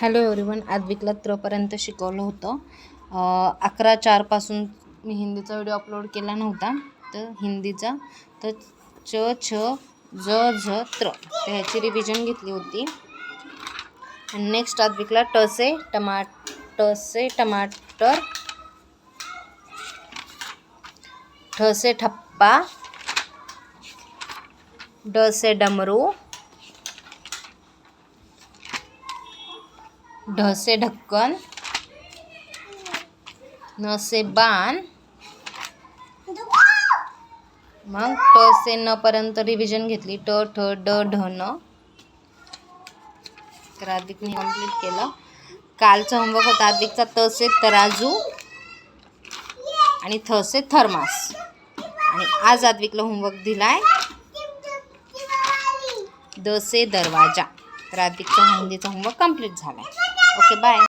Hello everyone, आद्विकला त्रपर्यंत शिकवलं होतं. 11/4 पासून मी हिंदीचा व्हिडिओ अपलोड केला नव्हता. तर हिंदीचा तर च छ ज झ त्र तर ह्याची रिव्हिजन घेतली होती. नेक्स्ट आद्विकला ट से टमाटर, ठ से ठप्पा, ड से डमरू, ढ से ढक्कन, न से बाण, मग ट से न पर्यंत रिव्हिजन घेतली. ट ठ ड ढ न. तर आद्विकने कंप्लीट केलं. कालचा होमवर्क होता आद्विकचा त से तराजू आणि थ से थर्मास. आणि आज आद्विकला होमवर्क दिलाय द से दरवाजा. तर आद्विकचा हिंदीचा होमवर्क कंप्लीट झालाय. Okay, bye.